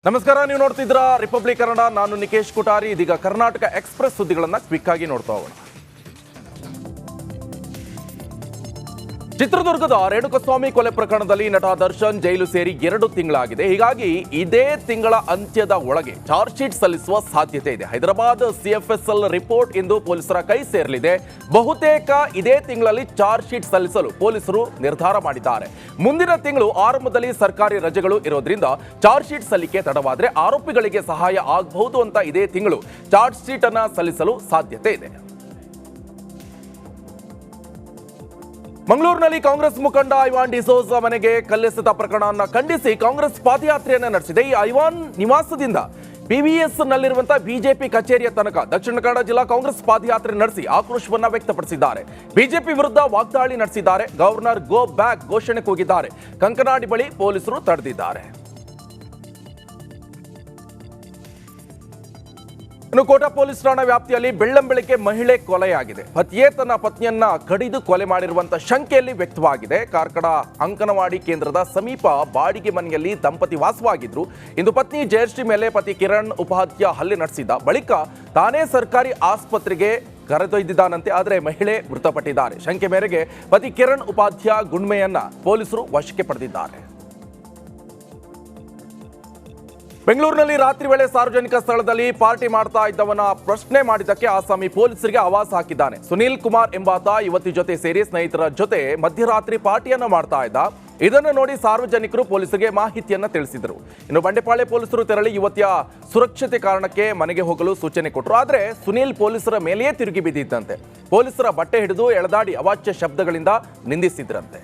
ನಮಸ್ಕಾರ, ನೀವು ನೋಡ್ತಿದ್ರ ರಿಪಬ್ಲಿಕ್ ಕನ್ನಡ. ನಾನು ನಿಕೇಶ್ ಕುಟಾರಿ. ಇದೀಗ ಕರ್ನಾಟಕ ಎಕ್ಸ್‌ಪ್ರೆಸ್ ಸುದ್ದಿಗಳನ್ನ ಕ್ವಿಕ್ ಆಗಿ ನೋಡ್ತಾ ಹೋಗೋಣ. ಚಿತ್ರದುರ್ಗದ ರೇಣುಕಸ್ವಾಮಿ ಕೊಲೆ ಪ್ರಕರಣದಲ್ಲಿ ನಟ ದರ್ಶನ್ ಜೈಲು ಸೇರಿ 2 ತಿಂಗಳಾಗಿದೆ. ಹೀಗಾಗಿ ಇದೇ ತಿಂಗಳ ಅಂತ್ಯದ ಒಳಗೆ ಚಾರ್ಜ್ ಶೀಟ್ ಸಲ್ಲಿಸುವ ಸಾಧ್ಯತೆ ಇದೆ. ಹೈದರಾಬಾದ್ ಸಿಎಫ್ಎಸ್ಎಲ್ ರಿಪೋರ್ಟ್ ಇಂದು ಪೊಲೀಸರ ಕೈ ಸೇರಲಿದೆ. ಬಹುತೇಕ ಇದೇ ತಿಂಗಳಲ್ಲಿ ಚಾರ್ಜ್ ಶೀಟ್ ಸಲ್ಲಿಸಲು ಪೊಲೀಸರು ನಿರ್ಧಾರ ಮಾಡಿದ್ದಾರೆ. ಮುಂದಿನ ತಿಂಗಳು ಆರಂಭದಲ್ಲಿ ಸರ್ಕಾರಿ ರಜೆಗಳು ಇರೋದ್ರಿಂದ ಚಾರ್ಜ್ ಶೀಟ್ ಸಲ್ಲಿಕೆ ತಡವಾದರೆ ಆರೋಪಿಗಳಿಗೆ ಸಹಾಯ ಆಗಬಹುದು ಅಂತ ಇದೇ ತಿಂಗಳು ಚಾರ್ಜ್ ಶೀಟ್ ಅನ್ನ ಸಲ್ಲಿಸಲು ಸಾಧ್ಯತೆ ಇದೆ. ಮಂಗಳೂರಿನಲ್ಲಿ ಕಾಂಗ್ರೆಸ್ ಮುಖಂಡ ಐವಾನ್ ಡಿಸೋಜಾ ಮನೆಗೆ ಕಲ್ಲೆಸೆತ ಪ್ರಕರಣವನ್ನು ಖಂಡಿಸಿ ಕಾಂಗ್ರೆಸ್ ಪಾದಯಾತ್ರೆಯನ್ನು ನಡೆಸಿದೆ. ಈ ಐವಾನ್ ನಿವಾಸದಿಂದ ಪಿವಿಎಸ್ ನಲ್ಲಿರುವಂತಹ ಬಿಜೆಪಿ ಕಚೇರಿಯ ತನಕ ದಕ್ಷಿಣ ಕನ್ನಡ ಜಿಲ್ಲಾ ಕಾಂಗ್ರೆಸ್ ಪಾದಯಾತ್ರೆ ನಡೆಸಿ ಆಕ್ರೋಶವನ್ನ ವ್ಯಕ್ತಪಡಿಸಿದ್ದಾರೆ. ಬಿಜೆಪಿ ವಿರುದ್ಧ ವಾಗ್ದಾಳಿ ನಡೆಸಿದ್ದಾರೆ. ಗವರ್ನರ್ ಗೋ ಬ್ಯಾಕ್ ಘೋಷಣೆ ಕೂಗಿದ್ದಾರೆ. ಕಂಕನಾಡಿ ಬಳಿ ಪೊಲೀಸರು ತಡೆದಿದ್ದಾರೆ. ಇನ್ನು ಕೋಟಾ ಪೊಲೀಸ್ ಠಾಣಾ ವ್ಯಾಪ್ತಿಯಲ್ಲಿ ಬೆಳ್ಳಂಬೆಳಗ್ಗೆ ಮಹಿಳೆ ಕೊಲೆಯಾಗಿದೆ. ಪತಿಯೇ ತನ್ನ ಪತ್ನಿಯನ್ನ ಕಡಿದು ಕೊಲೆ ಮಾಡಿರುವಂತಹ ಶಂಕೆಯಲ್ಲಿ ವ್ಯಕ್ತವಾಗಿದೆ. ಕಾರ್ಕಳ ಅಂಕನವಾಡಿ ಕೇಂದ್ರದ ಸಮೀಪ ಬಾಡಿಗೆ ಮನೆಯಲ್ಲಿ ದಂಪತಿ ವಾಸವಾಗಿದ್ರು. ಇಂದು ಪತ್ನಿ ಜಯಶ್ರೀ ಮೇಲೆ ಪತಿ ಕಿರಣ್ ಉಪಾಧ್ಯ ಹಲ್ಲೆ ನಡೆಸಿದ್ದ. ಬಳಿಕ ತಾನೇ ಸರ್ಕಾರಿ ಆಸ್ಪತ್ರೆಗೆ ಕರೆದೊಯ್ದಿದ್ದಾನಂತೆ. ಆದರೆ ಮಹಿಳೆ ಮೃತಪಟ್ಟಿದ್ದಾರೆ. ಶಂಕೆ ಮೇರೆಗೆ ಪತಿ ಕಿರಣ್ ಉಪಾಧ್ಯ ಗುಣ್ಮೆಯನ್ನ ಪೊಲೀಸರು ವಶಕ್ಕೆ ಪಡೆದಿದ್ದಾರೆ. ಬೆಂಗಳೂರಿನಲ್ಲಿ ರಾತ್ರಿ ವೇಳೆ ಸಾರ್ವಜನಿಕ ಸ್ಥಳದಲ್ಲಿ ಪಾರ್ಟಿ ಮಾಡ್ತಾ ಇದ್ದವನ ಪ್ರಶ್ನೆ ಮಾಡಿದ್ದಕ್ಕೆ ಆಸಾಮಿ ಪೊಲೀಸರಿಗೆ ಆವಾಜ್ ಹಾಕಿದ್ದಾನೆ. ಸುನೀಲ್ ಕುಮಾರ್ ಎಂಬಾತ ಯುವತಿ ಜೊತೆ ಸೇರಿ ಸ್ನೇಹಿತರ ಜೊತೆ ಮಧ್ಯರಾತ್ರಿ ಪಾರ್ಟಿಯನ್ನ ಮಾಡ್ತಾ ಇದ್ದ. ಇದನ್ನು ನೋಡಿ ಸಾರ್ವಜನಿಕರು ಪೊಲೀಸರಿಗೆ ಮಾಹಿತಿಯನ್ನ ತಿಳಿಸಿದರು. ಇನ್ನು ಬಂಡೆಪಾಳ್ಯ ಪೊಲೀಸರು ತೆರಳಿ ಯುವತಿಯ ಸುರಕ್ಷತೆ ಕಾರಣಕ್ಕೆ ಮನೆಗೆ ಹೋಗಲು ಸೂಚನೆ ಕೊಟ್ಟರು. ಆದರೆ ಸುನೀಲ್ ಪೊಲೀಸರ ಮೇಲೆಯೇ ತಿರುಗಿ ಬಿದ್ದಿದ್ದಂತೆ. ಪೊಲೀಸರ ಬಟ್ಟೆ ಹಿಡಿದು ಎಳೆದಾಡಿ ಅವಾಚ್ಯ ಶಬ್ದಗಳಿಂದ ನಿಂದಿಸಿದ್ರಂತೆ.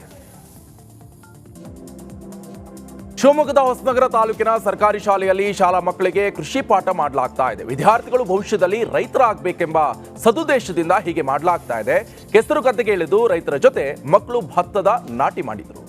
ಶಿವಮೊಗ್ಗದ ಹೊಸನಗರ ತಾಲೂಕಿನ ಸರ್ಕಾರಿ ಶಾಲೆಯಲ್ಲಿ ಶಾಲಾ ಮಕ್ಕಳಿಗೆ ಕೃಷಿ ಪಾಠ ಮಾಡಲಾಗ್ತಾ ಇದೆ. ವಿದ್ಯಾರ್ಥಿಗಳು ಭವಿಷ್ಯದಲ್ಲಿ ರೈತರಾಗಬೇಕೆಂಬ ಸದುದ್ದೇಶದಿಂದ ಹೀಗೆ ಮಾಡಲಾಗ್ತಾ ಇದೆ. ಕೆಸರು ಗದ್ದೆಗೆ ಇಳಿದು ರೈತರ ಜೊತೆ ಮಕ್ಕಳು ಭತ್ತದ ನಾಟಿ ಮಾಡಿದರು.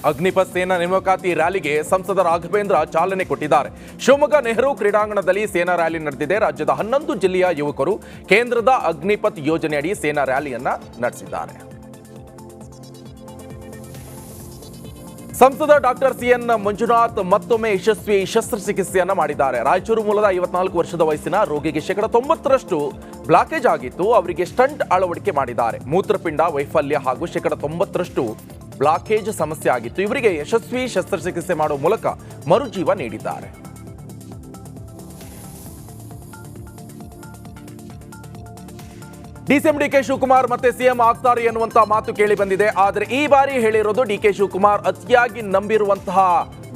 ಅಗ್ನಿಪಥ್ ಸೇನಾ ನೇಮಕಾತಿ ರ್ಯಾಲಿಗೆ ಸಂಸದ ರಾಘವೇಂದ್ರ ಚಾಲನೆ ಕೊಟ್ಟಿದ್ದಾರೆ. ಶಿವಮೊಗ್ಗ ನೆಹರು ಕ್ರೀಡಾಂಗಣದಲ್ಲಿ ಸೇನಾ ರ್ಯಾಲಿ ನಡೆದಿದೆ. ರಾಜ್ಯದ 11 ಜಿಲ್ಲೆಯ ಯುವಕರು ಕೇಂದ್ರದ ಅಗ್ನಿಪಥ್ ಯೋಜನೆಯಡಿ ಸೇನಾ ರ್ಯಾಲಿಯನ್ನ ನಡೆಸಿದ್ದಾರೆ. ಸಂಸದ ಡಾಕ್ಟರ್ ಸಿಎನ್ ಮಂಜುನಾಥ್ ಮತ್ತೊಮ್ಮೆ ಯಶಸ್ವಿ ಶಸ್ತ್ರಚಿಕಿತ್ಸೆಯನ್ನ ಮಾಡಿದ್ದಾರೆ. ರಾಯಚೂರು ಮೂಲದ 54 ವರ್ಷದ ವಯಸ್ಸಿನ ರೋಗಿಗೆ 90% ಬ್ಲಾಕೇಜ್ ಆಗಿತ್ತು. ಅವರಿಗೆ ಸ್ಟಂಟ್ ಅಳವಡಿಕೆ ಮಾಡಿದ್ದಾರೆ. ಮೂತ್ರಪಿಂಡ ವೈಫಲ್ಯ ಹಾಗೂ 90% ಬ್ಲಾಕೇಜ್ ಸಮಸ್ಯೆ ಆಗಿತ್ತು. ಇವರಿಗೆ ಯಶಸ್ವಿ ಶಸ್ತ್ರಚಿಕಿತ್ಸೆ ಮಾಡುವ ಮೂಲಕ ಮರುಜೀವ ನೀಡಿದ್ದಾರೆ. ಡಿಸಿಎಂ ಡಿಕೆ ಶಿವಕುಮಾರ್ ಮತ್ತೆ ಸಿಎಂ ಆಗ್ತಾರೆ ಎನ್ನುವಂತ ಮಾತು ಕೇಳಿ ಬಂದಿದೆ. ಆದರೆ ಈ ಬಾರಿ ಹೇಳಿರೋದು ಡಿಕೆ ಶಿವಕುಮಾರ್ ಅತಿಯಾಗಿ ನಂಬಿರುವಂತಹ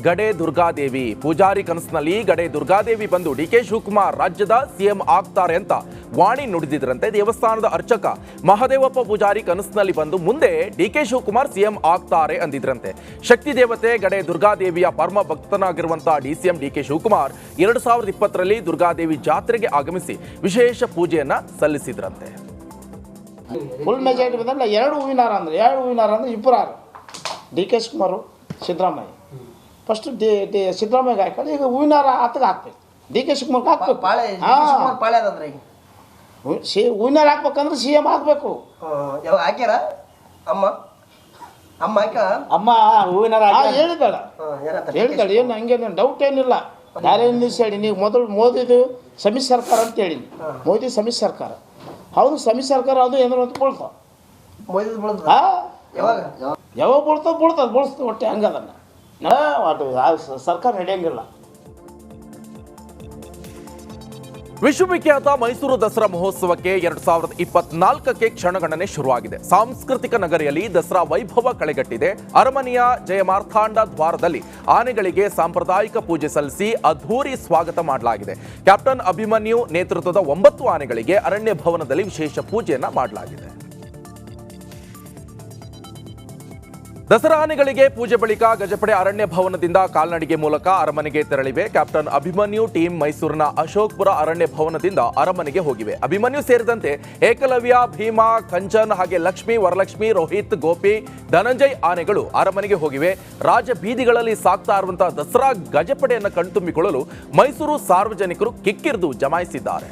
ಗಡೆ ದುರ್ಗಾದೇವಿ. ಪೂಜಾರಿ ಕನಸಿನಲ್ಲಿ ಗಡೆ ದುರ್ಗಾದೇವಿ ಬಂದು ಡಿಕೆ ಶಿವಕುಮಾರ್ ರಾಜ್ಯದ ಸಿಎಂ ಆಗ್ತಾರೆ ಅಂತ ವಾಣಿ ನುಡಿದಿದ್ರಂತೆ. ದೇವಸ್ಥಾನದ ಅರ್ಚಕ ಮಹದೇವಪ್ಪ ಪೂಜಾರಿ ಕನಸಿನಲ್ಲಿ ಬಂದು ಮುಂದೆ ಡಿಕೆ ಶಿವಕುಮಾರ್ ಸಿಎಂ ಆಗ್ತಾರೆ ಅಂದಿದ್ರಂತೆ. ಶಕ್ತಿ ದೇವತೆ ಗಡೆ ದುರ್ಗಾದೇವಿಯ ಪರಮ ಭಕ್ತನಾಗಿರುವಂತಹ ಡಿಸಿಎಂ ಡಿಕೆ ಶಿವಕುಮಾರ್ 2020ರಲ್ಲಿ ದುರ್ಗಾದೇವಿ ಜಾತ್ರೆಗೆ ಆಗಮಿಸಿ ವಿಶೇಷ ಪೂಜೆಯನ್ನ ಸಲ್ಲಿಸಿದ್ರಂತೆ. ಫುಲ್ ಮೆಜಾರಿಟಿ ಬಂದಲ್ಲ. 2 ಹೂವಿನಾರ ಅಂದ್ರೆ ಇಬ್ಬರು D K Shivakumar Siddaramaiah. First Siddaramaiah ಹಾಕೊಂಡು ಈಗ ಹೂವಿನಾರ ಆತಗೆ ಹಾಕ್ಬೇಕು. ಡಿ ಕೆ ಶಿವಕುಮಾರ್ಗೆ ಹಾಕ್ಬೇಕು. ಹೂವಿನಾರ ಹಾಕ್ಬೇಕಂದ್ರೆ ಸಿ ಎಂ ಹಾಕ್ಬೇಕು. ಹಾಕ್ಯಾರ ಅಮ್ಮ ಹೂವಿನಾರ ಹೇಳಿದ್ದಾಳ ಏನು ಹಂಗೇನು ಡೌಟ್ ಏನಿಲ್ಲ. ಯಾರೇ ನಿಲ್ಲಿಸಿ ನೀವು ಮೊದಲು ಮೋದಿದು ಸಮ್ಮಿಶ್ರ ಸರ್ಕಾರ ಅಂತ ಹೇಳಿ. ಮೋದಿ ಸಮ್ಮಿಶ್ರ ಸರ್ಕಾರ ಹೌದು. ಸಮ್ಮಿಶ್ರ ಸರ್ಕಾರ ಅದು ಏನಾರು ಅಂತ ಬೀಳ್ತಾವ. ಯಾವಾಗ ಬೀಳ್ತದೆ ಒಟ್ಟೆ ಹಂಗದನ್ನ ಸರ್ಕಾರ ನಡೆಯಂಗಿಲ್ಲ. ವಿಶ್ವವಿಖ್ಯಾತ ಮೈಸೂರು ದಸರಾ ಮಹೋತ್ಸವಕ್ಕೆ 2024ಕ್ಕೆ ಕ್ಷಣಗಣನೆ ಶುರುವಾಗಿದೆ. ಸಾಂಸ್ಕೃತಿಕ ನಗರಿಯಲ್ಲಿ ದಸರಾ ವೈಭವ ಕಳೆಗಟ್ಟಿದೆ. ಅರಮನೆಯ ಜಯಮಾರ್ಥಾಂಡ ದ್ವಾರದಲ್ಲಿ ಆನೆಗಳಿಗೆ ಸಾಂಪ್ರದಾಯಿಕ ಪೂಜೆ ಸಲ್ಲಿಸಿ ಅದ್ಧೂರಿ ಸ್ವಾಗತ ಮಾಡಲಾಗಿದೆ. ಕ್ಯಾಪ್ಟನ್ ಅಭಿಮನ್ಯು ನೇತೃತ್ವದ 9 ಆನೆಗಳಿಗೆ ಅರಣ್ಯ ಭವನದಲ್ಲಿ ವಿಶೇಷ ಪೂಜೆಯನ್ನ ಮಾಡಲಾಗಿದೆ. ದಸರಾ ಆನೆಗಳಿಗೆ ಪೂಜೆ ಬಳಿಕ ಗಜಪಡೆ ಅರಣ್ಯ ಭವನದಿಂದ ಕಾಲ್ನಡಿಗೆ ಮೂಲಕ ಅರಮನೆಗೆ ತೆರಳಿವೆ. ಕ್ಯಾಪ್ಟನ್ ಅಭಿಮನ್ಯು ಟೀಮ್ ಮೈಸೂರಿನ ಅಶೋಕ್ಪುರ ಅರಣ್ಯ ಭವನದಿಂದ ಅರಮನೆಗೆ ಹೋಗಿವೆ. ಅಭಿಮನ್ಯು ಸೇರಿದಂತೆ ಏಕಲವ್ಯ, ಭೀಮಾ, ಕಂಚನ್ ಹಾಗೆ ಲಕ್ಷ್ಮಿ, ವರಲಕ್ಷ್ಮಿ, ರೋಹಿತ್, ಗೋಪಿ, ಧನಂಜಯ್ ಆನೆಗಳು ಅರಮನೆಗೆ ಹೋಗಿವೆ. ರಾಜ ಬೀದಿಗಳಲ್ಲಿ ಸಾಗ್ತಾ ಇರುವಂತಹ ದಸರಾ ಗಜಪಡೆಯನ್ನು ಕಣ್ತುಂಬಿಕೊಳ್ಳಲು ಮೈಸೂರು ಸಾರ್ವಜನಿಕರು ಕಿಕ್ಕಿರಿದು ಜಮಾಯಿಸಿದ್ದಾರೆ.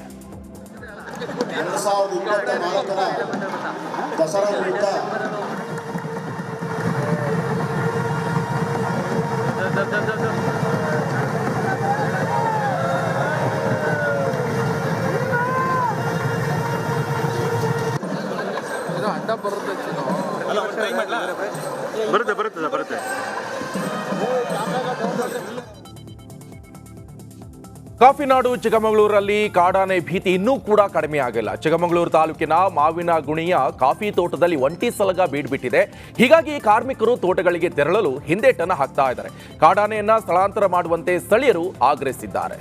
ಬರುತ್ತೆ. ಕಾಫಿನಾಡು ಚಿಕ್ಕಮಗಳೂರಲ್ಲಿ ಕಾಡಾನೆ ಭೀತಿ ಇನ್ನೂ ಕೂಡ ಕಡಿಮೆ ಆಗಿಲ್ಲ. ಚಿಕ್ಕಮಗಳೂರು ತಾಲೂಕಿನ ಮಾವಿನಗುಣಿಯ ಕಾಫಿ ತೋಟದಲ್ಲಿ ಒಂಟಿ ಸಲಗ ಬೀಡ್ಬಿಟ್ಟಿದೆ. ಹೀಗಾಗಿ ಕಾರ್ಮಿಕರು ತೋಟಗಳಿಗೆ ತೆರಳಲು ಹಿಂದೇಟನ್ನು ಹಾಕ್ತಾ ಇದ್ದಾರೆ. ಕಾಡಾನೆಯನ್ನ ಸ್ಥಳಾಂತರ ಮಾಡುವಂತೆ ಸ್ಥಳೀಯರು ಆಗ್ರಹಿಸಿದ್ದಾರೆ.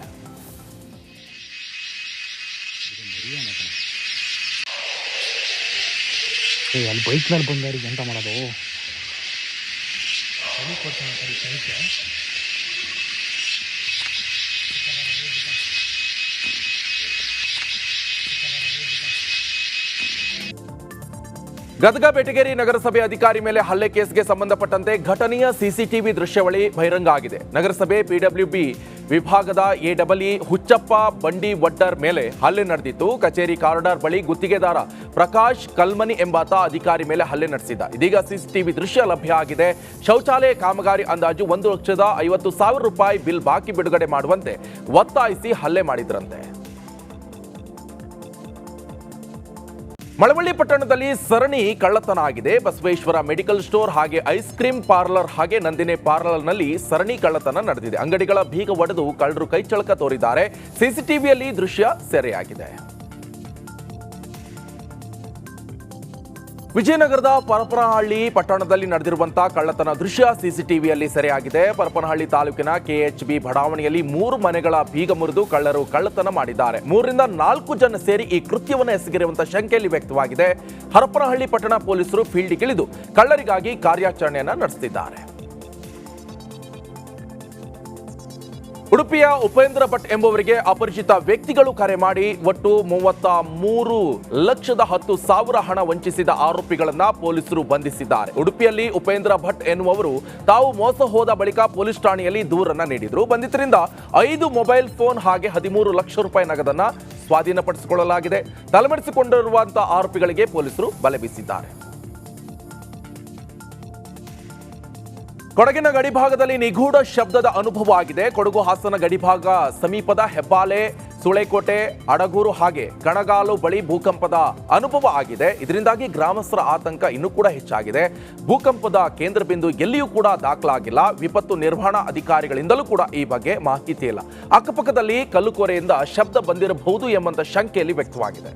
ಅಲ್ಲಿ ಬೈಕ್ ಮೇಲೆ ಬಂದವರಿಗೆ ಎಂತ ಮಾಡೋದು? ಗದಗ ಬೆಟಗೇರಿ ನಗರಸಭೆ ಅಧಿಕಾರಿ ಮೇಲೆ ಹಲ್ಲೆ ಕೇಸ್ಗೆ ಸಂಬಂಧಪಟ್ಟಂತೆ ಘಟನೆಯ ಸಿಸಿಟಿವಿ ದೃಶ್ಯಾವಳಿ ಬಹಿರಂಗ ಆಗಿದೆ. ನಗರಸಭೆ ಪಿಡಬ್ಲ್ಯೂಬಿ ವಿಭಾಗದ ಎಡಬ್ಲ್ಯೂ ಹುಚ್ಚಪ್ಪ ಬಂಡಿ ವಡ್ಡರ್ ಮೇಲೆ ಹಲ್ಲೆ ನಡೆದಿತ್ತು. ಕಚೇರಿ ಕಾರಿಡಾರ್ ಬಳಿ ಗುತ್ತಿಗೆದಾರ ಪ್ರಕಾಶ್ ಕಲ್ಮನಿ ಎಂಬಾತ ಅಧಿಕಾರಿ ಮೇಲೆ ಹಲ್ಲೆ ನಡೆಸಿದ್ದ. ಇದೀಗ ಸಿಸಿಟಿವಿ ದೃಶ್ಯ ಲಭ್ಯ ಆಗಿದೆ. ಶೌಚಾಲಯ ಕಾಮಗಾರಿ ಅಂದಾಜು 1,50,000 ರೂಪಾಯಿ ಬಿಲ್ ಬಾಕಿ ಬಿಡುಗಡೆ ಮಾಡುವಂತೆ ಒತ್ತಾಯಿಸಿ ಹಲ್ಲೆ ಮಾಡಿದ್ರಂತೆ. ಮಳವಳ್ಳಿ ಪಟ್ಟಣದಲ್ಲಿ ಸರಣಿ ಕಳ್ಳತನ ಆಗಿದೆ. ಬಸವೇಶ್ವರ ಮೆಡಿಕಲ್ ಸ್ಟೋರ್ ಹಾಗೆ ಐಸ್ ಕ್ರೀಮ್ ಪಾರ್ಲರ್ ಹಾಗೆ ನಂದಿನಿ ಪಾರ್ಲರ್ನಲ್ಲಿ ಸರಣಿ ಕಳ್ಳತನ ನಡೆದಿದೆ. ಅಂಗಡಿಗಳ ಬೀಗ ಒಡೆದು ಕಳ್ಳರು ಕೈಚಳಕ ತೋರಿದ್ದಾರೆ. ಸಿಸಿಟಿವಿಯಲ್ಲಿ ದೃಶ್ಯ ಸೆರೆಯಾಗಿದೆ. ವಿಜಯನಗರದ ಪರಪನಹಳ್ಳಿ ಪಟ್ಟಣದಲ್ಲಿ ನಡೆದಿರುವಂತಹ ಕಳ್ಳತನ ದೃಶ್ಯ ಸಿಸಿಟಿವಿಯಲ್ಲಿ ಸೆರೆಯಾಗಿದೆ. ಪರಪನಹಳ್ಳಿ ತಾಲೂಕಿನ ಕೆಎಚ್ಬಿ ಬಡಾವಣೆಯಲ್ಲಿ 3 ಮನೆಗಳ ಬೀಗ ಮುರಿದು ಕಳ್ಳರು ಕಳ್ಳತನ ಮಾಡಿದ್ದಾರೆ. 3 ರಿಂದ 4 ಜನ ಸೇರಿ ಈ ಕೃತ್ಯವನ್ನು ಎಸಗಿರುವಂತಹ ಶಂಕೆಯಲ್ಲಿ ವ್ಯಕ್ತವಾಗಿದೆ. ಹರಪನಹಳ್ಳಿ ಪಟ್ಟಣ ಪೊಲೀಸರು ಫೀಲ್ಡ್ಗಿಳಿದು ಕಳ್ಳರಿಗಾಗಿ ಕಾರ್ಯಾಚರಣೆಯನ್ನು ನಡೆಸುತ್ತಿದ್ದಾರೆ. ಉಡುಪಿಯ ಉಪೇಂದ್ರ ಭಟ್ ಎಂಬುವರಿಗೆ ಅಪರಿಚಿತ ವ್ಯಕ್ತಿಗಳು ಕರೆ ಮಾಡಿ ಒಟ್ಟು 33,10,00,000 ಹಣ ವಂಚಿಸಿದ ಆರೋಪಿಗಳನ್ನ ಪೊಲೀಸರು ಬಂಧಿಸಿದ್ದಾರೆ. ಉಡುಪಿಯಲ್ಲಿ ಉಪೇಂದ್ರ ಭಟ್ ಎನ್ನುವವರು ತಾವು ಮೋಸ ಹೋದ ಬಳಿಕ ಪೊಲೀಸ್ ಠಾಣೆಯಲ್ಲಿ ದೂರನ್ನ ನೀಡಿದ್ರು. ಬಂಧಿತರಿಂದ 5 ಮೊಬೈಲ್ ಫೋನ್ ಹಾಗೆ 13 ಲಕ್ಷ ರೂಪಾಯಿ ನಗದನ್ನ ಸ್ವಾಧೀನಪಡಿಸಿಕೊಳ್ಳಲಾಗಿದೆ. ತಲೆಮರೆಸಿಕೊಂಡಿರುವಂತಹ ಆರೋಪಿಗಳಿಗೆ ಪೊಲೀಸರು ಬಲೆ ಬೀಸಿದ್ದಾರೆ. ಕೊಡಗಿನ ಗಡಿಭಾಗದಲ್ಲಿ ನಿಗೂಢ ಶಬ್ದದ ಅನುಭವ ಆಗಿದೆ. ಕೊಡಗು ಹಾಸನ ಗಡಿಭಾಗ ಸಮೀಪದ ಹೆಬ್ಬಾಲೆ, ಸುಳೆಕೋಟೆ, ಅಡಗೂರು ಹಾಗೆ ಕಣಗಾಲು ಬಳಿ ಭೂಕಂಪದ ಅನುಭವ ಆಗಿದೆ. ಇದರಿಂದಾಗಿ ಗ್ರಾಮಸ್ಥರ ಆತಂಕ ಇನ್ನೂ ಕೂಡ ಹೆಚ್ಚಾಗಿದೆ. ಭೂಕಂಪದ ಕೇಂದ್ರ ಬಿಂದು ಎಲ್ಲಿಯೂ ಕೂಡ ದಾಖಲಾಗಿಲ್ಲ. ವಿಪತ್ತು ನಿರ್ವಹಣಾ ಅಧಿಕಾರಿಗಳಿಂದಲೂ ಕೂಡ ಈ ಬಗ್ಗೆ ಮಾಹಿತಿ ಇಲ್ಲ. ಅಕ್ಕಪಕ್ಕದಲ್ಲಿ ಕಲ್ಲುಕೋರೆಯಿಂದ ಶಬ್ದ ಬಂದಿರಬಹುದು ಎಂಬಂತ ಶಂಕೆಯಲ್ಲಿ ವ್ಯಕ್ತವಾಗಿದೆ.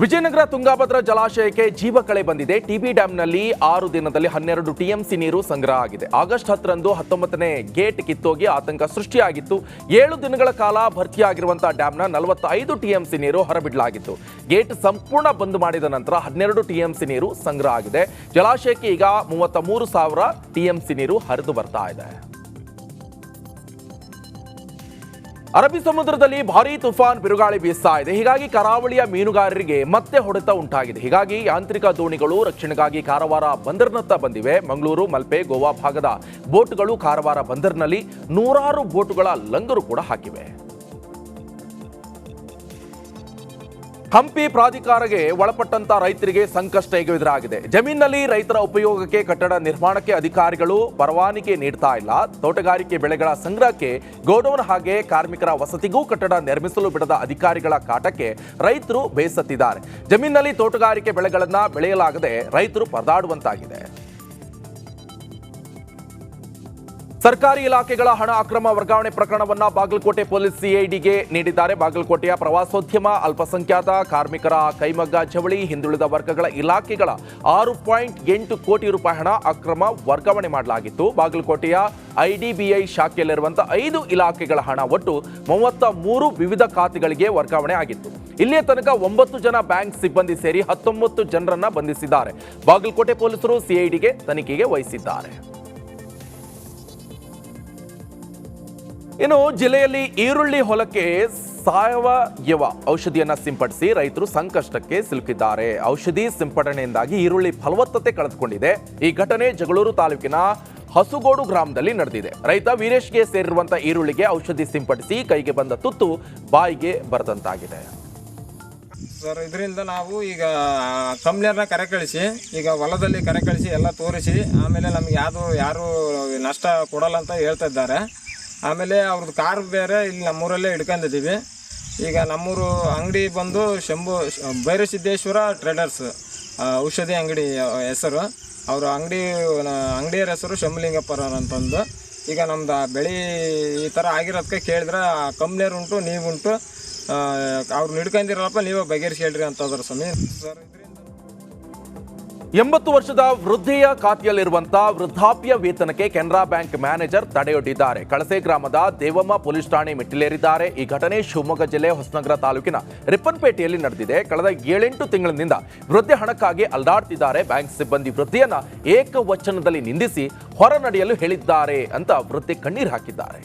ವಿಜಯನಗರ ತುಂಗಾಭದ್ರಾ ಜಲಾಶಯಕ್ಕೆ ಜೀವಕಳೆ ಬಂದಿದೆ. ಟಿಬಿ ಡ್ಯಾಂನಲ್ಲಿ 6 ದಿನದಲ್ಲಿ 12 ಟಿಎಂಸಿ ನೀರು ಸಂಗ್ರಹ ಆಗಿದೆ. ಆಗಸ್ಟ್ 10ರಂದು 19ನೇ ಗೇಟ್ ಕಿತ್ತೋಗಿ ಆತಂಕ ಸೃಷ್ಟಿಯಾಗಿತ್ತು. 7 ದಿನಗಳ ಕಾಲ ಭರ್ತಿಯಾಗಿರುವಂತಹ ಡ್ಯಾಂನ 45 ಟಿಎಂಸಿ ನೀರು ಹೊರಬಿಡಲಾಗಿತ್ತು. ಗೇಟ್ ಸಂಪೂರ್ಣ ಬಂದ್ ಮಾಡಿದ ನಂತರ 12 ಟಿಎಂಸಿ ನೀರು ಸಂಗ್ರಹ ಆಗಿದೆ. ಜಲಾಶಯಕ್ಕೆ ಈಗ 33,000 ಟಿಎಂಸಿ ನೀರು ಹರಿದು ಬರ್ತಾ ಇದೆ. ಅರಬ್ಬಿ ಸಮುದ್ರದಲ್ಲಿ ಭಾರೀ ತುಫಾನ್ ಬಿರುಗಾಳಿ ಬೀಸ್ತಾ ಇದೆ. ಹೀಗಾಗಿ ಕರಾವಳಿಯ ಮೀನುಗಾರರಿಗೆ ಮತ್ತೆ ಹೊಡೆತ ಉಂಟಾಗಿದೆ. ಹೀಗಾಗಿ ಯಾಂತ್ರಿಕ ದೋಣಿಗಳು ರಕ್ಷಣೆಗಾಗಿ ಕಾರವಾರ ಬಂದರಿನತ್ತ ಬಂದಿವೆ. ಮಂಗಳೂರು, ಮಲ್ಪೆ, ಗೋವಾ ಭಾಗದ ಬೋಟ್ಗಳು ಕಾರವಾರ ಬಂದರಿನಲ್ಲಿ 100 ಬೋಟುಗಳ ಲಂಗರು ಕೂಡ ಹಾಕಿವೆ. ಹಂಪಿ ಪ್ರಾಧಿಕಾರಕ್ಕೆ ಒಳಪಟ್ಟಂತ ರೈತರಿಗೆ ಸಂಕಷ್ಟ ಎದುರಾಗಿದೆ. ಜಮೀನಿನಲ್ಲಿ ರೈತರ ಉಪಯೋಗಕ್ಕೆ ಕಟ್ಟಡ ನಿರ್ಮಾಣಕ್ಕೆ ಅಧಿಕಾರಿಗಳು ಪರವಾನಗಿ ನೀಡ್ತಾ ಇಲ್ಲ. ತೋಟಗಾರಿಕೆ ಬೆಳೆಗಳ ಸಂಗ್ರಹಕ್ಕೆ ಗೋಡೌನ್ ಹಾಗೆ ಕಾರ್ಮಿಕರ ವಸತಿಗೂ ಕಟ್ಟಡ ನಿರ್ಮಿಸಲು ಬಿಡದ ಅಧಿಕಾರಿಗಳ ಕಾಟಕ್ಕೆ ರೈತರು ಬೇಸತ್ತಿದ್ದಾರೆ. ಜಮೀನಿನಲ್ಲಿ ತೋಟಗಾರಿಕೆ ಬೆಳೆಗಳನ್ನ ಬೆಳೆಯಲಾಗದೆ ರೈತರು ಪರದಾಡುವಂತಾಗಿದೆ. ಸರ್ಕಾರಿ ಇಲಾಖೆಗಳ ಹಣ ಅಕ್ರಮ ವರ್ಗಾವಣೆ ಪ್ರಕರಣವನ್ನ ಬಾಗಲಕೋಟೆ ಪೊಲೀಸ್ ಸಿಐಡಿಗೆ ನೀಡಿದ್ದಾರೆ. ಬಾಗಲಕೋಟೆಯ ಪ್ರವಾಸೋದ್ಯಮ, ಅಲ್ಪಸಂಖ್ಯಾತ ಕಾರ್ಮಿಕರ ಕೈಮಗ್ಗ ಜವಳಿ, ಹಿಂದುಳಿದ ವರ್ಗಗಳ ಇಲಾಖೆಗಳ 6.8 ಕೋಟಿ ರೂಪಾಯಿ ಹಣ ಅಕ್ರಮ ವರ್ಗಾವಣೆ ಮಾಡಲಾಗಿತ್ತು. ಬಾಗಲಕೋಟೆಯ ಐಡಿಬಿಐ ಶಾಖೆಯಲ್ಲಿರುವಂತಹ 5 ಇಲಾಖೆಗಳ ಹಣ ಒಟ್ಟು 33 ವಿವಿಧ ಖಾತೆಗಳಿಗೆ ವರ್ಗಾವಣೆ ಆಗಿತ್ತು. ಇಲ್ಲಿಯ ತನಕ 9 ಜನ ಬ್ಯಾಂಕ್ ಸಿಬ್ಬಂದಿ ಸೇರಿ 19 ಜನರನ್ನ ಬಂಧಿಸಿದ್ದಾರೆ. ಬಾಗಲಕೋಟೆ ಪೊಲೀಸರು ಸಿಐಡಿಗೆ ತನಿಖೆಗೆ ವಹಿಸಿದ್ದಾರೆ. ಇನ್ನು ಜಿಲ್ಲೆಯಲ್ಲಿ ಈರುಳ್ಳಿ ಹೊಲಕ್ಕೆ ಸಾವಯವ ಔಷಧಿಯನ್ನ ಸಿಂಪಡಿಸಿ ರೈತರು ಸಂಕಷ್ಟಕ್ಕೆ ಸಿಲುಕಿದ್ದಾರೆ. ಔಷಧಿ ಸಿಂಪಡಣೆಯಿಂದಾಗಿ ಈರುಳ್ಳಿ ಫಲವತ್ತತೆ ಕಳೆದುಕೊಂಡಿದೆ. ಈ ಘಟನೆ ಜಗಳೂರು ತಾಲೂಕಿನ ಹಸುಗೋಡು ಗ್ರಾಮದಲ್ಲಿ ನಡೆದಿದೆ. ರೈತ ವೀರೇಶ್ಗೆ ಸೇರಿರುವಂತಹ ಈರುಳ್ಳಿಗೆ ಔಷಧಿ ಸಿಂಪಡಿಸಿ ಕೈಗೆ ಬಂದ ತುತ್ತು ಬಾಯಿಗೆ ಬರದಂತಾಗಿದೆ. ಸರ್, ಇದರಿಂದ ನಾವು ಈಗ ಕಂಪ್ನಿಯವ್ರನ್ನ ಕರೆ ಕಳಿಸಿ, ಈಗ ಹೊಲದಲ್ಲಿ ಕರೆ ಕಳಿಸಿ ಎಲ್ಲ ತೋರಿಸಿ, ಆಮೇಲೆ ನಮ್ಗೆ ಯಾರು ನಷ್ಟ ಕೊಡಲ್ಲ ಅಂತ ಹೇಳ್ತಾ ಇದ್ದಾರೆ. ಆಮೇಲೆ ಅವ್ರದ್ದು ಕಾರ್ ಬೇರೆ ಇಲ್ಲಿ ನಮ್ಮೂರಲ್ಲೇ ಹಿಡ್ಕೊಂಡಿದ್ದೀವಿ. ಈಗ ನಮ್ಮೂರು ಅಂಗಡಿ ಬಂದು ಭೈರಸಿದ್ದೇಶ್ವರ ಟ್ರೇಡರ್ಸ್ ಔಷಧಿ ಅಂಗಡಿ ಹೆಸರು. ಅವರು ಅಂಗಡಿಯರ ಹೆಸರು ಶಂಭುಲಿಂಗಪ್ಪರ ಅಂತಂದು. ಈಗ ನಮ್ದು ಬೆಳೆ ಈ ಥರ ಆಗಿರೋದಕ್ಕೆ ಕೇಳಿದ್ರೆ ಆ ಕಂಪ್ನಿಯವ್ರು ಉಂಟು, ನೀವುಂಟು, ಅವ್ರು ಹಿಡ್ಕೊಂಡಿರಲ್ಲಪ್ಪ, ನೀವೇ ಬಗೆಹರಿಸಿ ಹೇಳ್ರಿ ಅಂತಂದ್ರೆ ಸ್ವಾಮಿ. ಸರ್, 80 ವರ್ಷದ ವೃದ್ಧೆಯ ಖಾತೆಯಲ್ಲಿರುವಂತಹ ವೃದ್ಧಾಪ್ಯ ವೇತನಕ್ಕೆ ಕೆನರಾ ಬ್ಯಾಂಕ್ ಮ್ಯಾನೇಜರ್ ತಡೆಯೊಡ್ಡಿದ್ದಾರೆ. ಕಳಸೆ ಗ್ರಾಮದ ದೇವಮ್ಮ ಪೊಲೀಸ್ ಠಾಣೆ ಮೆಟ್ಟಿಲೇರಿದ್ದಾರೆ. ಈ ಘಟನೆ ಶಿವಮೊಗ್ಗ ಜಿಲ್ಲೆ ಹೊಸನಗರ ತಾಲೂಕಿನ ರಿಪ್ಪನ್ಪೇಟೆಯಲ್ಲಿ ನಡೆದಿದೆ. ಕಳೆದ 7-8 ತಿಂಗಳಿನಿಂದ ವೃದ್ಧೆ ಹಣಕ್ಕಾಗಿ ಅಲ್ದಾಡ್ತಿದ್ದಾರೆ. ಬ್ಯಾಂಕ್ ಸಿಬ್ಬಂದಿ ವೃದ್ಧೆಯನ್ನ ಏಕವಚನದಲ್ಲಿ ನಿಂದಿಸಿ ಹೊರ ನಡೆಯಲು ಹೇಳಿದ್ದಾರೆ ಅಂತ ವೃದ್ಧೆ ಕಣ್ಣೀರು ಹಾಕಿದ್ದಾರೆ.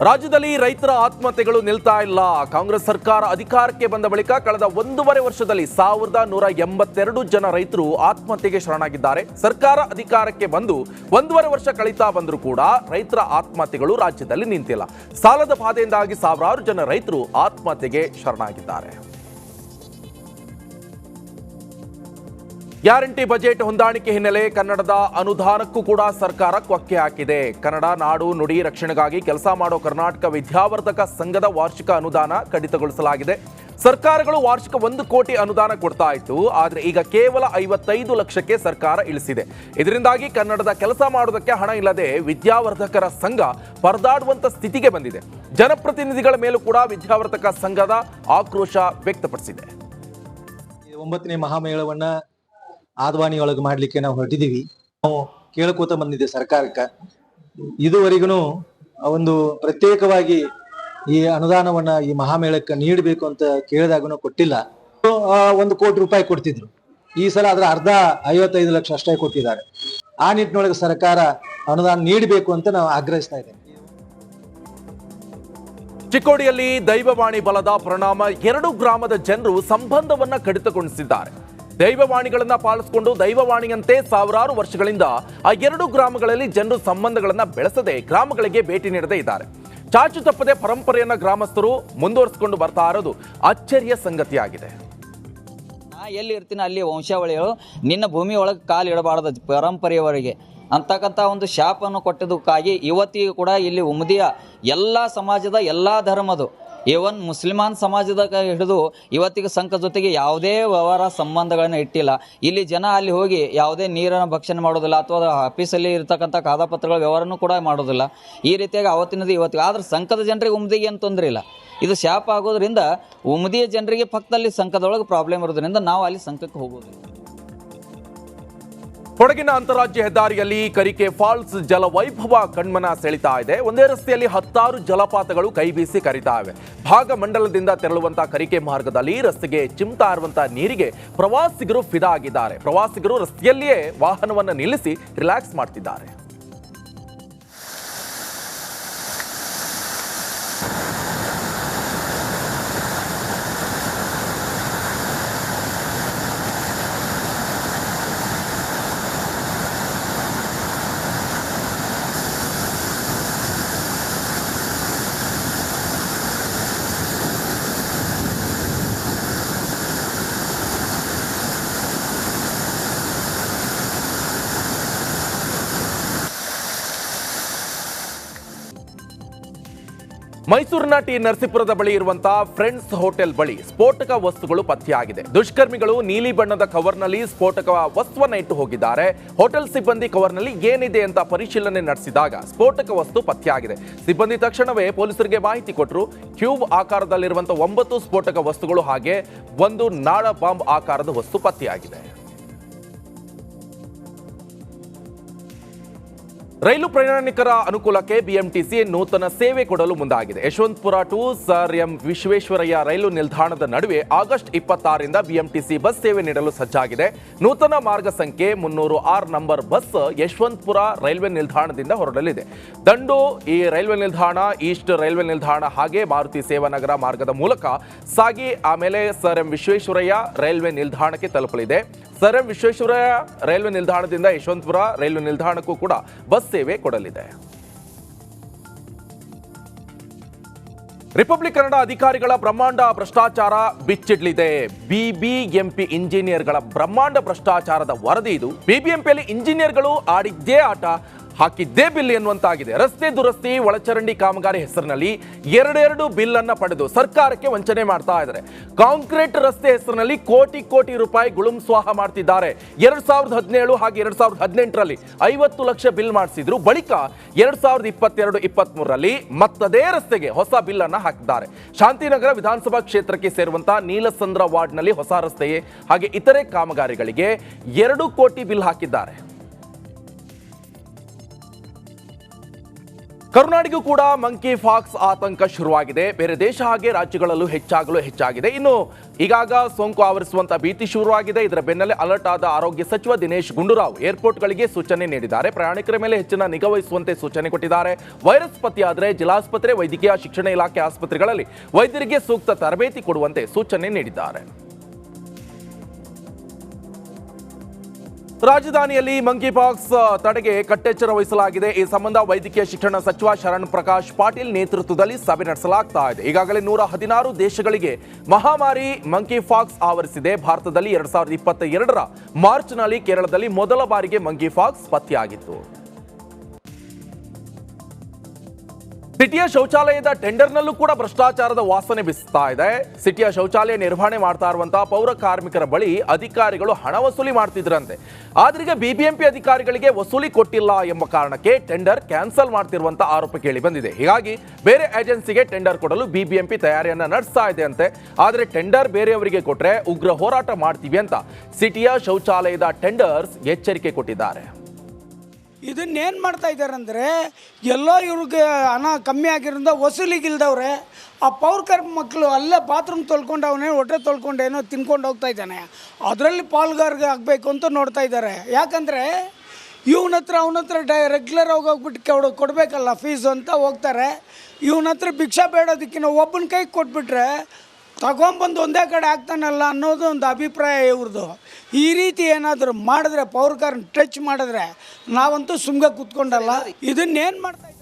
ರಾಜ್ಯದಲ್ಲಿ ರೈತರ ಆತ್ಮಹತ್ಯೆಗಳು ನಿಲ್ತಾ ಇಲ್ಲ. ಕಾಂಗ್ರೆಸ್ ಸರ್ಕಾರ ಅಧಿಕಾರಕ್ಕೆ ಬಂದ ಬಳಿಕ ಕಳೆದ 1.5 ವರ್ಷದಲ್ಲಿ 1182 ಜನ ರೈತರು ಆತ್ಮಹತ್ಯೆಗೆ ಶರಣಾಗಿದ್ದಾರೆ. ಸರ್ಕಾರ ಅಧಿಕಾರಕ್ಕೆ ಬಂದು 1.5 ವರ್ಷ ಕಳೀತಾ ಬಂದರೂ ಕೂಡ ರೈತರ ಆತ್ಮಹತ್ಯೆಗಳು ರಾಜ್ಯದಲ್ಲಿ ನಿಂತಿಲ್ಲ. ಸಾಲದ ಬಾಧೆಯಿಂದಾಗಿ ಸಾವಿರಾರು ಜನ ರೈತರು ಆತ್ಮಹತ್ಯೆಗೆ ಶರಣಾಗಿದ್ದಾರೆ. ಗ್ಯಾರಂಟಿ ಬಜೆಟ್ ಹೊಂದಾಣಿಕೆ ಹಿನ್ನೆಲೆ ಕನ್ನಡದ ಅನುದಾನಕ್ಕೂ ಕೂಡ ಸರ್ಕಾರ ಕೊಕ್ಕೆ ಹಾಕಿದೆ. ಕನ್ನಡ ನಾಡು ನುಡಿ ರಕ್ಷಣೆಗಾಗಿ ಕೆಲಸ ಮಾಡೋ ಕರ್ನಾಟಕ ವಿದ್ಯಾವರ್ಧಕ ಸಂಘದ ವಾರ್ಷಿಕ ಅನುದಾನ ಕಡಿತಗೊಳಿಸಲಾಗಿದೆ. ಸರ್ಕಾರಗಳು ವಾರ್ಷಿಕ 1 ಕೋಟಿ ಅನುದಾನ ಕೊಡ್ತಾ ಇತ್ತು. ಆದರೆ ಈಗ ಕೇವಲ 55 ಲಕ್ಷಕ್ಕೆ ಸರ್ಕಾರ ಇಳಿಸಿದೆ. ಇದರಿಂದಾಗಿ ಕನ್ನಡದ ಕೆಲಸ ಮಾಡೋದಕ್ಕೆ ಹಣ ಇಲ್ಲದೆ ವಿದ್ಯಾವರ್ಧಕರ ಸಂಘ ಪರದಾಡುವಂತ ಸ್ಥಿತಿಗೆ ಬಂದಿದೆ. ಜನಪ್ರತಿನಿಧಿಗಳ ಮೇಲೂ ಕೂಡ ವಿದ್ಯಾವರ್ಧಕ ಸಂಘದ ಆಕ್ರೋಶ ವ್ಯಕ್ತಪಡಿಸಿದೆ. 9ನೇ ಮಹಾಮೇಳವನ್ನ ಆದ್ವಾನಿ ಒಳಗೆ ಮಾಡ್ಲಿಕ್ಕೆ ನಾವು ಹೊರಟಿದೀವಿ. ನಾವು ಕೇಳ್ಕೋತ ಬಂದಿದ್ದೆ ಸರ್ಕಾರಕ್ಕೆ. ಇದುವರೆಗೂ ಒಂದು ಪ್ರತ್ಯೇಕವಾಗಿ ಈ ಅನುದಾನವನ್ನ ಈ ಮಹಾಮೇಳಕ್ಕೆ ನೀಡಬೇಕು ಅಂತ ಕೇಳಿದಾಗೂ ಕೊಟ್ಟಿಲ್ಲ. 1 ಕೋಟಿ ರೂಪಾಯಿ ಕೊಡ್ತಿದ್ರು. ಈ ಸಲ ಅದರ ಅರ್ಧ 55 ಲಕ್ಷ ಅಷ್ಟೇ ಕೊಟ್ಟಿದ್ದಾರೆ. ಆ ನಿಟ್ಟಿನೊಳಗೆ ಸರ್ಕಾರ ಅನುದಾನ ನೀಡಬೇಕು ಅಂತ ನಾವು ಆಗ್ರಹಿಸ್ತಾ ಇದ್ದೇವೆ. ಚಿಕ್ಕೋಡಿಯಲ್ಲಿ ದೈವವಾಣಿ ಬಲದ ಪರಿಣಾಮ 2 ಗ್ರಾಮದ ಜನರು ಸಂಬಂಧವನ್ನ ಕಡಿತಗೊಳಿಸಿದ್ದಾರೆ. ದೈವವಾಣಿಗಳನ್ನ ಪಾಲಿಸಿಕೊಂಡು ದೈವವಾಣಿಯಂತೆ ಸಾವಿರಾರು ವರ್ಷಗಳಿಂದ ಆ 2 ಗ್ರಾಮಗಳಲ್ಲಿ ಜನರು ಸಂಬಂಧಗಳನ್ನ ಬೆಳೆಸದೆ ಗ್ರಾಮಗಳಿಗೆ ಭೇಟಿ ನೀಡದೇ ಇದ್ದಾರೆ. ಚಾಚು ತಪ್ಪದೆ ಪರಂಪರೆಯನ್ನ ಗ್ರಾಮಸ್ಥರು ಮುಂದುವರಿಸಿಕೊಂಡು ಬರ್ತಾ ಇರೋದು ಅಚ್ಚರಿಯ ಸಂಗತಿಯಾಗಿದೆ. ಎಲ್ಲಿ ಇರ್ತೀನಿ ಅಲ್ಲಿ ವಂಶಾವಳಿಗಳು ನಿನ್ನ ಭೂಮಿ ಒಳಗೆ ಕಾಲು ಇಡಬಾರದು ಪರಂಪರೆಯವರೆಗೆ ಅಂತಕ್ಕಂಥ ಒಂದು ಶಾಪನ್ನು ಕೊಟ್ಟಿದ್ದಕ್ಕಾಗಿ ಇವತ್ತಿಗೂ ಕೂಡ ಇಲ್ಲಿ ಉಮದಿಯ ಎಲ್ಲ ಸಮಾಜದ ಎಲ್ಲ ಧರ್ಮದು ಇವನ್ ಮುಸ್ಲಿಮಾನ್ ಸಮಾಜದ ಹಿಡಿದು ಇವತ್ತಿಗೆ ಸಂಘ ಜೊತೆಗೆ ಯಾವುದೇ ವ್ಯವಹಾರ ಸಂಬಂಧಗಳನ್ನು ಇಟ್ಟಿಲ್ಲ. ಇಲ್ಲಿ ಜನ ಅಲ್ಲಿ ಹೋಗಿ ಯಾವುದೇ ನೀರನ್ನು ಭಕ್ಷಣೆ ಮಾಡೋದಿಲ್ಲ ಅಥವಾ ಆಫೀಸಲ್ಲಿ ಇರ್ತಕ್ಕಂಥ ಕಾಗದಪತ್ರಗಳ ವ್ಯವಹಾರನೂ ಕೂಡ ಮಾಡೋದಿಲ್ಲ. ಈ ರೀತಿಯಾಗಿ ಅವತ್ತಿನದು ಇವತ್ತಿಗೆ. ಆದರೆ ಸಂಘದ ಜನರಿಗೆ ಉಮದಿಗೆ ಏನು ತೊಂದರೆ ಇಲ್ಲ. ಇದು ಶಾಪ ಆಗೋದ್ರಿಂದ ಉಮದಿಯ ಜನರಿಗೆ ಪಕ್ಕದಲ್ಲಿ ಸಂಘದೊಳಗೆ ಪ್ರಾಬ್ಲಮ್ ಇರೋದ್ರಿಂದ ನಾವು ಅಲ್ಲಿ ಸಂಘಕ್ಕೆ ಹೋಗೋದಿಲ್ಲ. ಕೊಡಗಿನ ಅಂತಾರಾಜ್ಯ ಹೆದ್ದಾರಿಯಲ್ಲಿ ಕರಿಕೆ ಫಾಲ್ಸ್ ಜಲವೈಭವ ಕಣ್ಮನ ಸೆಳಿತಾ ಇದೆ. ಒಂದೇ ರಸ್ತೆಯಲ್ಲಿ 10 ಜಲಪಾತಗಳು ಕೈಬೀಸಿ ಕರಿತಾ ಇವೆ. ಭಾಗಮಂಡಲದಿಂದ ತೆರಳುವಂತಹ ಕರಿಕೆ ಮಾರ್ಗದಲ್ಲಿ ರಸ್ತೆಗೆ ಚಿಮ್ತಾ ಇರುವಂತಹ ನೀರಿಗೆ ಪ್ರವಾಸಿಗರು ಫಿದಾ ಆಗಿದ್ದಾರೆ. ಪ್ರವಾಸಿಗರು ರಸ್ತೆಯಲ್ಲಿಯೇ ವಾಹನವನ್ನು ನಿಲ್ಲಿಸಿ ರಿಲ್ಯಾಕ್ಸ್ ಮಾಡ್ತಿದ್ದಾರೆ. ಮೈಸೂರಿನ ಟಿ ನರಸೀಪುರದ ಬಳಿ ಇರುವಂತಹ ಫ್ರೆಂಡ್ಸ್ ಹೋಟೆಲ್ ಬಳಿ ಸ್ಫೋಟಕ ವಸ್ತುಗಳು ಪತ್ತೆಯಾಗಿದೆ. ದುಷ್ಕರ್ಮಿಗಳು ನೀಲಿ ಬಣ್ಣದ ಕವರ್ನಲ್ಲಿ ಸ್ಫೋಟಕ ವಸ್ತುವನ್ನು ಇಟ್ಟು ಹೋಗಿದ್ದಾರೆ. ಹೋಟೆಲ್ ಸಿಬ್ಬಂದಿ ಕವರ್ನಲ್ಲಿ ಏನಿದೆ ಅಂತ ಪರಿಶೀಲನೆ ನಡೆಸಿದಾಗ ಸ್ಫೋಟಕ ವಸ್ತು ಪತ್ತೆಯಾಗಿದೆ. ಸಿಬ್ಬಂದಿ ತಕ್ಷಣವೇ ಪೊಲೀಸರಿಗೆ ಮಾಹಿತಿ ಕೊಟ್ಟರು. ಕ್ಯೂಬ್ ಆಕಾರದಲ್ಲಿರುವಂತಹ 9 ಸ್ಫೋಟಕ ವಸ್ತುಗಳು ಹಾಗೆ ಒಂದು ನಾಡ ಬಾಂಬ್ ಆಕಾರದ ವಸ್ತು ಪತ್ತೆಯಾಗಿದೆ. ರೈಲು ಪ್ರಯಾಣಿಕರ ಅನುಕೂಲಕ್ಕೆ ಬಿಎಂಟಿಸಿ ನೂತನ ಸೇವೆ ಕೊಡಲು ಮುಂದಾಗಿದೆ. Yeshwanthpur to Sir M Visvesvaraya ರೈಲು ನಿಲ್ದಾಣದ ನಡುವೆ ಆಗಸ್ಟ್ 26ರಿಂದ ಬಿಎಂಟಿಸಿ ಬಸ್ ಸೇವೆ ನೀಡಲು ಸಜ್ಜಾಗಿದೆ. ನೂತನ ಮಾರ್ಗ ಸಂಖ್ಯೆ 306 ನಂಬರ್ ಬಸ್ ಯಶವಂತಪುರ ರೈಲ್ವೆ ನಿಲ್ದಾಣದಿಂದ ಹೊರಡಲಿದೆ. ದಂಡು ಈ ರೈಲ್ವೆ ನಿಲ್ದಾಣ, ಈಸ್ಟ್ ರೈಲ್ವೆ ನಿಲ್ದಾಣ ಹಾಗೆ ಮಾರುತಿ ಸೇವಾನಗರ ಮಾರ್ಗದ ಮೂಲಕ ಸಾಗಿ ಆಮೇಲೆ ಸರ್ ಎಂ ವಿಶ್ವೇಶ್ವರಯ್ಯ ರೈಲ್ವೆ ನಿಲ್ದಾಣಕ್ಕೆ ತಲುಪಲಿದೆ. ಸರ್ ಎಂ ವಿಶ್ವೇಶ್ವರಯ್ಯ ರೈಲ್ವೆ ನಿಲ್ದಾಣದಿಂದ ಯಶವಂತಪುರ ರೈಲ್ವೆ ನಿಲ್ದಾಣಕ್ಕೂ ಕೂಡ ಬಸ್ ಸೇವೆ ಕೊಡಲಿದೆ. ರಿಪಬ್ಲಿಕ್ ಕನ್ನಡ ಅಧಿಕಾರಿಗಳ ಬ್ರಹ್ಮಾಂಡ ಭ್ರಷ್ಟಾಚಾರ ಬಿಚ್ಚಿಡ್ಲಿದೆ. ಬಿಬಿಎಂಪಿ ಇಂಜಿನಿಯರ್ಗಳ ಬ್ರಹ್ಮಾಂಡ ಭ್ರಷ್ಟಾಚಾರದ ವರದಿ ಇದು. ಬಿಬಿಎಂಪಿಯಲ್ಲಿ ಇಂಜಿನಿಯರ್ಗಳು ಆಡಿದ್ದೇ ಆಟ, ಹಾಕಿದ್ದೇ ಬಿಲ್ ಎನ್ನುವಂತಾಗಿದೆ. ರಸ್ತೆ ದುರಸ್ತಿ, ಒಳಚರಂಡಿ ಕಾಮಗಾರಿ ಹೆಸರಿನಲ್ಲಿ ಎರಡೆರಡು ಬಿಲ್ ಅನ್ನ ಪಡೆದು ಸರ್ಕಾರಕ್ಕೆ ವಂಚನೆ ಮಾಡ್ತಾ ಇದ್ದಾರೆ. ಕಾಂಕ್ರೀಟ್ ರಸ್ತೆ ಹೆಸರಿನಲ್ಲಿ ಕೋಟಿ ರೂಪಾಯಿ ಗುಳುಂಸ್ವಾಹ ಮಾಡ್ತಿದ್ದಾರೆ. 2017 ಹಾಗೆ 2018ರಲ್ಲಿ 50 ಲಕ್ಷ ಬಿಲ್ ಮಾಡಿಸಿದ್ರು. ಬಳಿಕ 2022-23ರಲ್ಲಿ ಮತ್ತದೇ ರಸ್ತೆಗೆ ಹೊಸ ಬಿಲ್ ಅನ್ನ ಹಾಕಿದ್ದಾರೆ. ಶಾಂತಿನಗರ ವಿಧಾನಸಭಾ ಕ್ಷೇತ್ರಕ್ಕೆ ಸೇರುವಂತಹ ನೀಲಸಂದ್ರ ವಾರ್ಡ್ನಲ್ಲಿ ಹೊಸ ರಸ್ತೆ ಹಾಗೆ ಇತರೆ ಕಾಮಗಾರಿಗಳಿಗೆ 2 ಕೋಟಿ ಬಿಲ್ ಹಾಕಿದ್ದಾರೆ. ಕರುನಾಡಿಗೂ ಕೂಡ ಮಂಕಿ ಫಾಕ್ಸ್ ಆತಂಕ ಶುರುವಾಗಿದೆ. ಬೇರೆ ದೇಶ ಹಾಗೆ ರಾಜ್ಯಗಳಲ್ಲೂ ಹೆಚ್ಚಾಗಿದೆ. ಇನ್ನು ಈಗಾಗ ಸೋಂಕು ಆವರಿಸುವಂತ ಭೀತಿ ಶುರುವಾಗಿದೆ. ಇದರ ಬೆನ್ನಲ್ಲೇ ಅಲರ್ಟ್ ಆದ ಆರೋಗ್ಯ ಸಚಿವ ದಿನೇಶ್ ಗುಂಡೂರಾವ್ ಏರ್ಪೋರ್ಟ್ಗಳಿಗೆ ಸೂಚನೆ ನೀಡಿದ್ದಾರೆ. ಪ್ರಯಾಣಿಕರ ಮೇಲೆ ಹೆಚ್ಚಿನ ನಿಗಾ ವಹಿಸುವಂತೆ ಸೂಚನೆ ಕೊಟ್ಟಿದ್ದಾರೆ. ವೈರಸ್ ಪತ್ತೆಯಾದರೆ ಜಿಲ್ಲಾಸ್ಪತ್ರೆ, ವೈದ್ಯಕೀಯ ಶಿಕ್ಷಣ ಇಲಾಖೆ ಆಸ್ಪತ್ರೆಗಳಲ್ಲಿ ವೈದ್ಯರಿಗೆ ಸೂಕ್ತ ತರಬೇತಿ ಕೊಡುವಂತೆ ಸೂಚನೆ ನೀಡಿದ್ದಾರೆ. ರಾಜಧಾನಿಯಲ್ಲಿ ಮಂಕಿ ಪಾಕ್ಸ್ ತಡೆಗೆ ಕಟ್ಟೆಚ್ಚರ ವಹಿಸಲಾಗಿದೆ. ಈ ಸಂಬಂಧ ವೈದ್ಯಕೀಯ ಶಿಕ್ಷಣ ಸಚಿವ ಶರಣ್ ಪ್ರಕಾಶ್ ಪಾಟೀಲ್ ನೇತೃತ್ವದಲ್ಲಿ ಸಭೆ ನಡೆಸಲಾಗ್ತಾ ಇದೆ. ಈಗಾಗಲೇ 116 ದೇಶಗಳಿಗೆ ಮಹಾಮಾರಿ ಮಂಕಿ ಪಾಕ್ಸ್ ಆವರಿಸಿದೆ. ಭಾರತದಲ್ಲಿ 2022ರ ಮಾರ್ಚ್ನಲ್ಲಿ ಕೇರಳದಲ್ಲಿ ಮೊದಲ ಬಾರಿಗೆ ಮಂಕಿ ಪಾಕ್ಸ್ ಪತ್ತೆಯಾಗಿತ್ತು. ಸಿಟಿಯ ಶೌಚಾಲಯದ ಟೆಂಡರ್ನಲ್ಲೂ ಕೂಡ ಭ್ರಷ್ಟಾಚಾರದ ವಾಸನೆ ಬೀಸ್ತಾ ಇದೆ. ಸಿಟಿಯ ಶೌಚಾಲಯ ನಿರ್ವಹಣೆ ಮಾಡ್ತಾ ಇರುವಂತಹ ಪೌರ ಕಾರ್ಮಿಕರ ಬಳಿ ಅಧಿಕಾರಿಗಳು ಹಣ ವಸೂಲಿ ಮಾಡ್ತಿದ್ರಂತೆ. ಆದ್ರೀಗ ಬಿಬಿಎಂಪಿ ಅಧಿಕಾರಿಗಳಿಗೆ ವಸೂಲಿ ಕೊಟ್ಟಿಲ್ಲ ಎಂಬ ಕಾರಣಕ್ಕೆ ಟೆಂಡರ್ ಕ್ಯಾನ್ಸಲ್ ಮಾಡ್ತಿರುವಂತಹ ಆರೋಪ ಕೇಳಿ ಬಂದಿದೆ. ಹೀಗಾಗಿ ಬೇರೆ ಏಜೆನ್ಸಿಗೆ ಟೆಂಡರ್ ಕೊಡಲು ಬಿಬಿಎಂಪಿ ತಯಾರಿಯನ್ನ ನಡೆಸ್ತಾ ಇದೆ ಅಂತೆ. ಆದರೆ ಟೆಂಡರ್ ಬೇರೆಯವರಿಗೆ ಕೊಟ್ರೆ ಉಗ್ರ ಹೋರಾಟ ಮಾಡ್ತೀವಿ ಅಂತ ಸಿಟಿಯ ಶೌಚಾಲಯದ ಟೆಂಡರ್ಸ್ ಎಚ್ಚರಿಕೆ ಕೊಟ್ಟಿದ್ದಾರೆ. ಇದನ್ನೇನು ಮಾಡ್ತಾ ಇದ್ದಾರೆ ಅಂದರೆ, ಎಲ್ಲೋ ಇವ್ರಿಗೆ ಹಣ ಕಮ್ಮಿ ಆಗಿರೋದ್ರಿಂದ ವಸೂಲಿಗಿಲ್ದವ್ರೆ ಆ ಪೌರ್ಕರ್ ಮಕ್ಕಳು ಅಲ್ಲೇ ಬಾತ್ರೂಮ್ ತೊಳ್ಕೊಂಡವನೇ, ಹೊಟ್ಟೆ ತೊಳ್ಕೊಂಡೇನೋ ತಿನ್ಕೊಂಡು ಹೋಗ್ತಾ ಇದ್ದಾನೆ. ಅದರಲ್ಲಿ ಪಾಲ್ಗಾರ್ಗೆ ಆಗಬೇಕು ಅಂತ ನೋಡ್ತಾ ಇದ್ದಾರೆ. ಯಾಕಂದರೆ ಇವನ ಹತ್ರ ರೆಗ್ಯುಲರ್ ಹೋಗ್ಬಿಟ್ಟು ಕೊಡಬೇಕಲ್ಲ ಫೀಸು ಅಂತ ಹೋಗ್ತಾರೆ. ಇವನ ಹತ್ರ ಭಿಕ್ಷಾ ಬೇಡೋದಕ್ಕಿಂತ ಒಬ್ಬನ ಕೈಗೆ ಕೊಟ್ಬಿಟ್ರೆ ತಗೊಂಬಂದು ಒಂದೇ ಕಡೆ ಆಗ್ತಾನಲ್ಲ ಅನ್ನೋದು ಒಂದು ಅಭಿಪ್ರಾಯ ಇವ್ರದ್ದು. ಈ ರೀತಿ ಏನಾದರೂ ಮಾಡಿದ್ರೆ, ಪೌರಕಾರನ ಟಚ್ ಮಾಡಿದ್ರೆ ನಾವಂತೂ ಸುಮ್ಮನೆ ಕೂತ್ಕೊಂಡಲ್ಲ. ಇದನ್ನೇನು ಮಾಡ್ತಾ ಇದ್ದಾರೆ?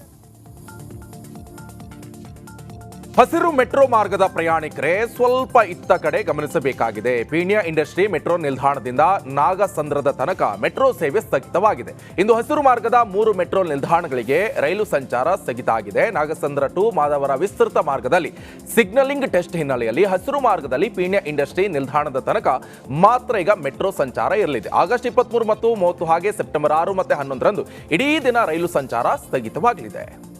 ಹಸಿರು ಮೆಟ್ರೋ ಮಾರ್ಗದ ಪ್ರಯಾಣಿಕರೇ ಸ್ವಲ್ಪ ಇತ್ತ ಕಡೆ ಗಮನಿಸಬೇಕಾಗಿದೆ. ಪೀಣ್ಯ ಇಂಡಸ್ಟ್ರಿ ಮೆಟ್ರೋ ನಿಲ್ದಾಣದಿಂದ ನಾಗಸಂದ್ರದ ತನಕ ಮೆಟ್ರೋ ಸೇವೆ ಸ್ಥಗಿತವಾಗಿದೆ. ಇಂದು ಹಸಿರು ಮಾರ್ಗದ 3 ಮೆಟ್ರೋ ನಿಲ್ದಾಣಗಳಿಗೆ ರೈಲು ಸಂಚಾರ ಸ್ಥಗಿತ ಆಗಿದೆ. ನಾಗಸಂದ್ರ ಟು ಮಾದವರ ವಿಸ್ತೃತ ಮಾರ್ಗದಲ್ಲಿ ಸಿಗ್ನಲಿಂಗ್ ಟೆಸ್ಟ್ ಹಿನ್ನೆಲೆಯಲ್ಲಿ ಹಸಿರು ಮಾರ್ಗದಲ್ಲಿ ಪೀಣ್ಯ ಇಂಡಸ್ಟ್ರಿ ನಿಲ್ದಾಣದ ತನಕ ಮಾತ್ರ ಈಗ ಮೆಟ್ರೋ ಸಂಚಾರ ಇರಲಿದೆ. ಆಗಸ್ಟ್ 23 ಮತ್ತು 30 ಹಾಗೆ ಸೆಪ್ಟೆಂಬರ್ 6 ಮತ್ತು 11ರಂದು ಇಡೀ ದಿನ ರೈಲು ಸಂಚಾರ ಸ್ಥಗಿತವಾಗಲಿದೆ.